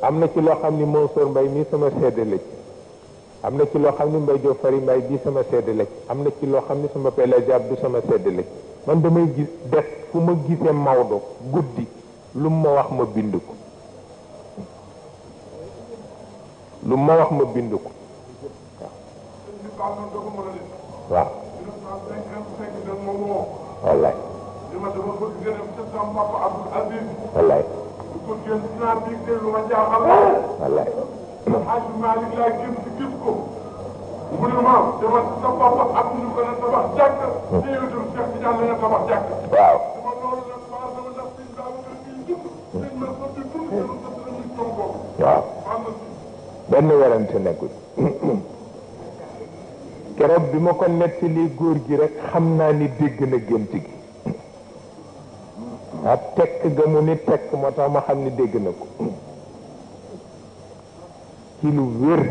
am na ci loo xam ni Mansour Mbaye mii sama seede la ci am na ci loo xam ni Mbaye Diop Fary Mbaye bii sama seede la ci am na ci loo xam ni sama pelajab du sama seede la ci man damay gis def fu ma gisee Maodo guddi lu ma wax ma bind ko lu ma wax ma bind ko waaw wallaay wallaay wallaay Hadj Malick laa gëm ci gis ko mu ne ma dama sa papa Abdou ñu ko na tabax jàkk te yow itam Cheikh Tidiane la tabax jàkk waaw dama loolu nag maa dama ndax suñ Babacar bii dund suñ ma ko di dund te lu sa ñu tom boobu waaw benn werante nekkul keroog bi ma ko nettali góor gi rek xam naa ni dégg na gént gi ah tekk ga mu ni tekk moo tax ma xam ni dégg na ko ci lu wér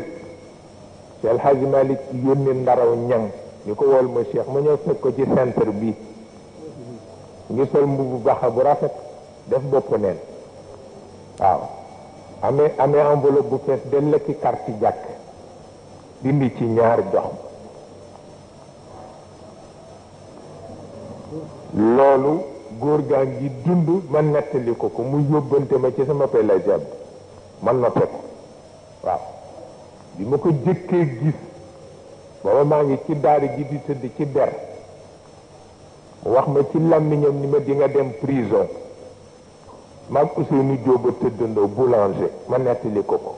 Cheikh El Hadji Malick yónni ndaraw ñang ñu ko wool ma Cheikh ma ñëw fekk ko ci centre bi ngi sol mbubu baxa bu rafet def bopp neen waaw amee enveloppe bu fees del la ki carte jàkk dindi ci ñaar jox loolu góor gaa ngi dund ma nettali ko mu yóbbante ma ci sama pelajab man na fekk waaw bi ma ko jëkkee gis booba maa ngi ci daara ji di tëdd ci der mu wax ma ci làmmiñam ni ma di nga dem prison maag Ousseynou Diop a tëddandoo boulanger ma nettali ko ko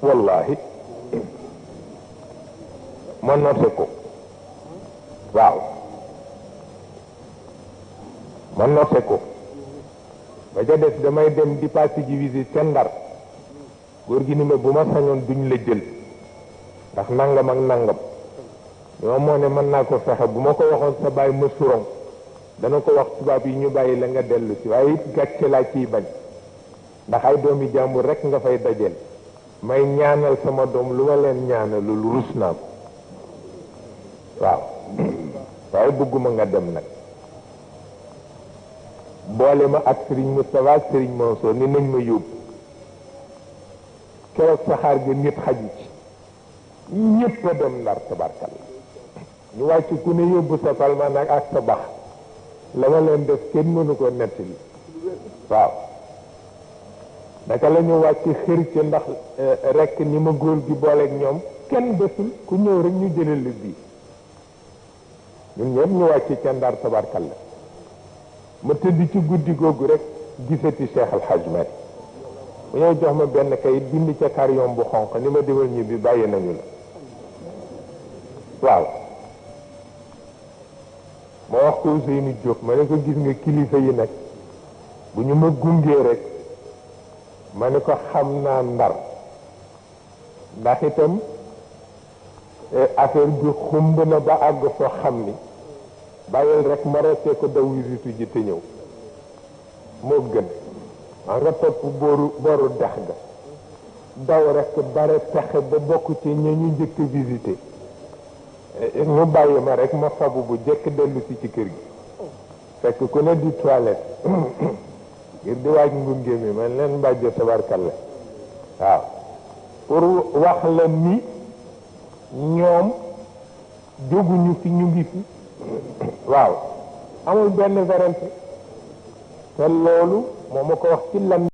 wallahi ma noté ko waaw ma noté ko ba ca des damay dem di passé ji visite ca Ndar góor gi ni ma bu ma sañoon duñ la jël ndax nangam ak nangam ñoo moo ne mën naa ko fexe bu ma ko waxoon sa bàyyi ma suron dana ko wax tubaab yi ñu bàyyi la nga dellu si waaye it gàcce laa ciy bañ ndax ay doomi jàmbur rek nga fay dajeel may ñaanal sama doom lu ma leen ñaanalul rus naa ko waaw waaye bëgguma nga dem nag boole ma ak Serigne Moustapha ak Serigne Mansour ni nañ ma yóbbu keroog saxaar ga nit xaju ci ñëpp a dem Ndar tabarkalla ñu wàcc ku ne yóbbu sa palma nag ak sa bax la ma leen def kenn mënu ko nettali waaw naka la ñu wàcc xër ca ndax rek ni ma góor gi booleeg ñoom kenn desul ku ñëw rek ñu jëlal la bii ñun ñëpp ñu wàcc ca Ndar tabarkalla ma tëdd ci guddi googu rek gisati Cheikh Al Hadj Malick mu ñëw jox ma benn kayit bind ca carillon bu xonq ni ma demal ñibbi bàyyi nañu la waaw ma wax ko Ousseynou Diop ma ne ko gis nga kilifa yi nag bu ñu ma gungee rek ma ne ko xam naa Ndar ndax itam affaire bi xumb na ba àgg foo xam ni bàyyil rek ma resté ko daw visitu ji te ñëw moo gën maa nga topp booru dex ga daw rek bare pexe ba bokk ci ña ñu njëkk visité ñu bàyyi ma rek ma fabu bu jëkk dellu si ci kër gi fekk ku ne di toilette ngir di waaj ngunge mi man leen mbàjjo tabarkalla waaw pour wax la ni ñoom jóguñu fi ñu ngi fi waaw amul benn werante te loolu moo ma ko wax ci lam